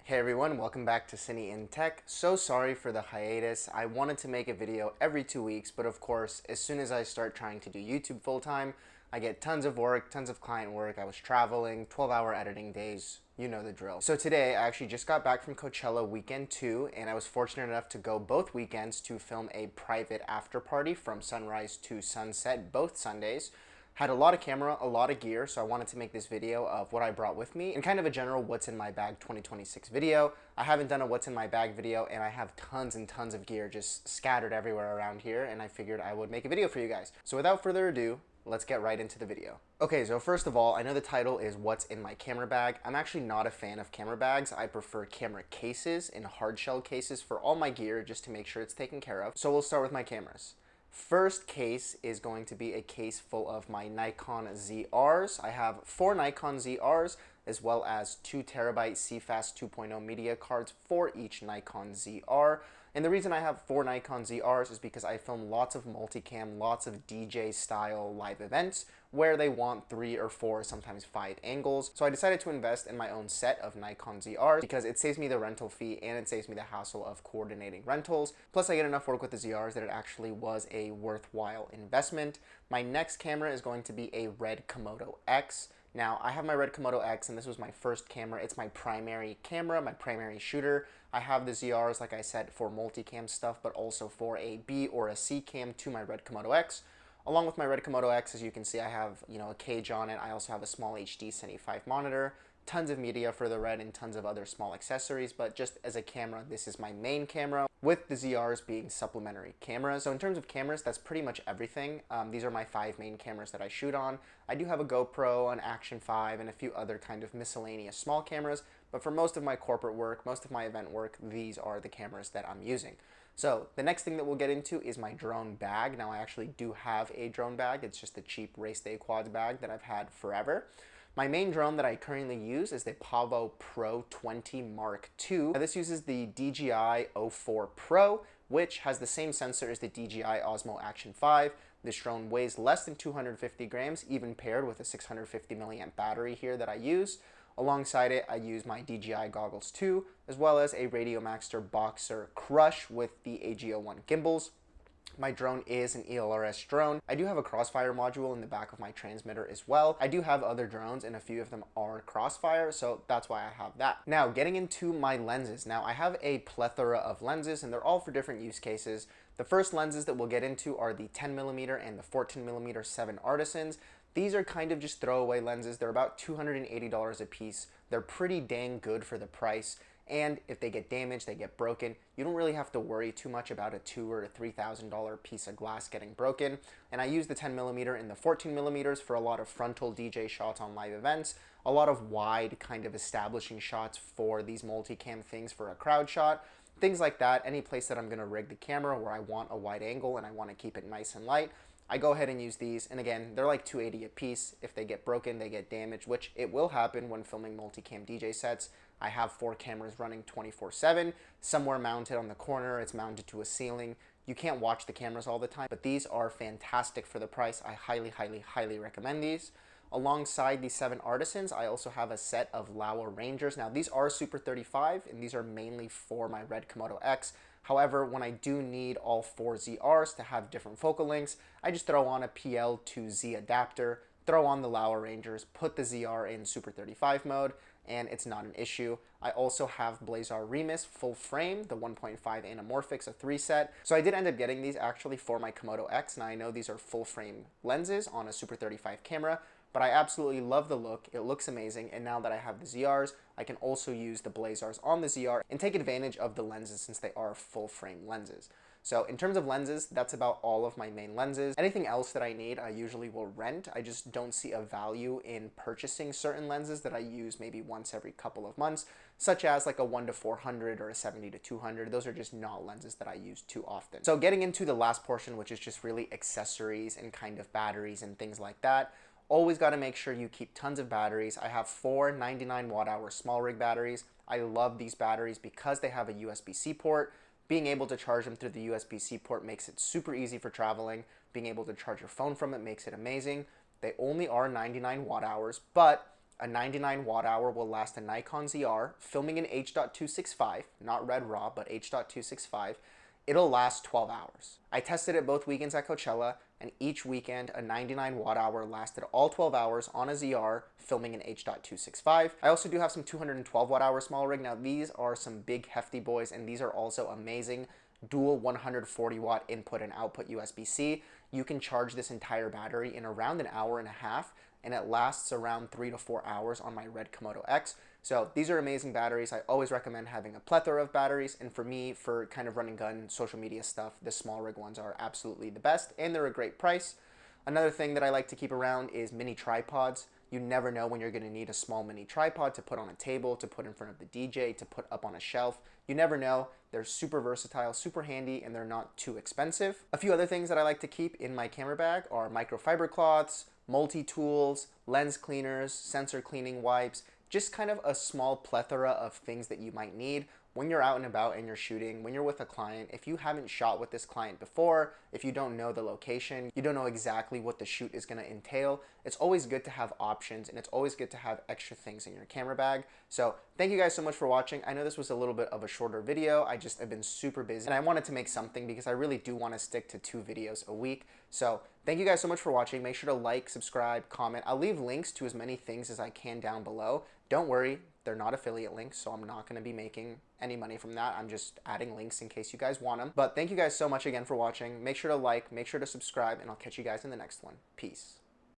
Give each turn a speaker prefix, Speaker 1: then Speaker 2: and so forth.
Speaker 1: Hey everyone, welcome back to Cine&Tech. So sorry for the hiatus. I wanted to make a video every 2 weeks, but of course, as soon as I start trying to do YouTube full time, I get tons of work, tons of client work. I was traveling, 12-hour editing days, you know the drill. So today, I actually just got back from Coachella weekend 2, and I was fortunate enough to go both weekends to film a private after party from sunrise to sunset, both Sundays. Had a lot of camera, a lot of gear, so I wanted to make this video of what I brought with me and kind of a general what's in my bag 2026 video. I haven't done a what's in my bag video, and I have tons and tons of gear just scattered everywhere around here, and I figured I would make a video for you guys. So without further ado, let's get right into the video. Okay, so first of all, I know the title is what's in my camera bag. I'm actually not a fan of camera bags. I prefer camera cases and hard shell cases for all my gear just to make sure it's taken care of. So we'll start with my cameras. First case is going to be a case full of my Nikon ZRs. I have 4 Nikon ZRs as well as 2 terabyte CFast 2.0 media cards for each Nikon ZR. And the reason I have 4 Nikon ZRs is because I film lots of multicam, lots of DJ style live events where they want 3 or 4, sometimes 5 angles. So I decided to invest in my own set of Nikon ZRs because it saves me the rental fee and it saves me the hassle of coordinating rentals. Plus I get enough work with the ZRs that it actually was a worthwhile investment. My next camera is going to be a Red Komodo X. Now, I have my Red Komodo X, and this was my first camera. It's my primary camera, my primary shooter. I have the ZRs, like I said, for multicam stuff, but also for a B or a C cam to my Red Komodo X. Along with my Red Komodo X, as you can see, I have, a cage on it. I also have a small HD Cine 5 monitor, tons of media for the Red, and tons of other small accessories, but just as a camera, this is my main camera, with the ZRs being supplementary cameras. So in terms of cameras, that's pretty much everything. These are my 5 main cameras that I shoot on. I do have a GoPro, an Action 5, and a few other kind of miscellaneous small cameras, but for most of my corporate work, most of my event work, these are the cameras that I'm using. So the next thing that we'll get into is my drone bag. Now I actually do have a drone bag. It's just a cheap Race Day Quads bag that I've had forever. My main drone that I currently use is the Pavo Pro 20 Mark II. Now this uses the DJI O4 Pro, which has the same sensor as the DJI Osmo Action 5. This drone weighs less than 250 grams, even paired with a 650 milliamp battery here that I use. Alongside it, I use my DJI goggles too, as well as a Radiomaxter Boxer Crush with the AG01 gimbals. My drone is an ELRS drone. I do have a Crossfire module in the back of my transmitter as well. I do have other drones and a few of them are Crossfire, so that's why I have that. Now, getting into my lenses. Now, I have a plethora of lenses and they're all for different use cases. The first lenses that we'll get into are the 10mm and the 14mm 7 Artisans. These are kind of just throwaway lenses. They're about $280 a piece. They're pretty dang good for the price. And if they get damaged, they get broken, you don't really have to worry too much about a $2,000 or $3,000 piece of glass getting broken. And I use the 10mm and the 14mm for a lot of frontal DJ shots on live events, a lot of wide kind of establishing shots for these multicam things for a crowd shot, things like that. Any place that I'm going to rig the camera where I want a wide angle and I want to keep it nice and light, I go ahead and use these, and again, they're like $280 a piece. If they get broken, they get damaged, which it will happen when filming multicam DJ sets. I have 4 cameras running 24/7, somewhere mounted on the corner, it's mounted to a ceiling. You can't watch the cameras all the time, but these are fantastic for the price. I highly, highly, highly recommend these. Alongside the 7 Artisans, I also have a set of Laowa Rangers. Now, these are Super 35, and these are mainly for my Red Komodo X. However, when I do need all 4 ZRs to have different focal lengths, I just throw on a PL to Z adapter, throw on the Laowa Rangers, put the ZR in Super 35 mode, and it's not an issue. I also have Blazar Remus full frame, the 1.5 anamorphics, a 3 set. So I did end up getting these actually for my Komodo X, and I know these are full frame lenses on a Super 35 camera, but I absolutely love the look. It looks amazing, and now that I have the ZRs, I can also use the Blazars on the ZR and take advantage of the lenses since they are full frame lenses. So in terms of lenses, that's about all of my main lenses. Anything else that I need, I usually will rent. I just don't see a value in purchasing certain lenses that I use maybe once every couple of months, such as like a 1-400 or a 70-200. Those are just not lenses that I use too often. So getting into the last portion, which is just really accessories and kind of batteries and things like that. Always got to make sure you keep tons of batteries. I have 4 99 watt-hour small rig batteries. I love these batteries because they have a USB-C port. Being able to charge them through the USB-C port makes it super easy for traveling. Being able to charge your phone from it makes it amazing. They only are 99 watt-hours, but A 99 watt hour will last a Nikon ZR, filming in H.265, not red raw, but H.265. It'll last 12 hours. I tested it both weekends at Coachella, and each weekend a 99 watt hour lasted all 12 hours on a ZR, filming in H.265. I also do have some 212 watt hour small rig. Now these are some big hefty boys, and these are also amazing. Dual 140 watt input and output USB-C. You can charge this entire battery in around an hour and a half, and it lasts around 3 to 4 hours on my Red Komodo X. So these are amazing batteries. I always recommend having a plethora of batteries, and for me, for kind of run and gun social media stuff, the small rig ones are absolutely the best, and they're a great price. Another thing that I like to keep around is mini tripods. You never know when you're going to need a small mini tripod to put on a table, to put in front of the DJ, to put up on a shelf. You never know. They're super versatile, super handy, and they're not too expensive. A few other things that I like to keep in my camera bag are microfiber cloths, multi-tools, lens cleaners, sensor cleaning wipes, just kind of a small plethora of things that you might need when you're out and about and you're shooting, when you're with a client. If you haven't shot with this client before, if you don't know the location, you don't know exactly what the shoot is going to entail, it's always good to have options, and it's always good to have extra things in your camera bag. So thank you guys so much for watching. I know this was a little bit of a shorter video. I just have been super busy, and I wanted to make something because I really do want to stick to 2 videos a week. So thank you guys so much for watching. Make sure to like, subscribe, comment. I'll leave links to as many things as I can down below. Don't worry, they're not affiliate links, so I'm not going to be making any money from that. I'm just adding links in case you guys want them. But thank you guys so much again for watching. Make sure to like, make sure to subscribe, and I'll catch you guys in the next one. Peace.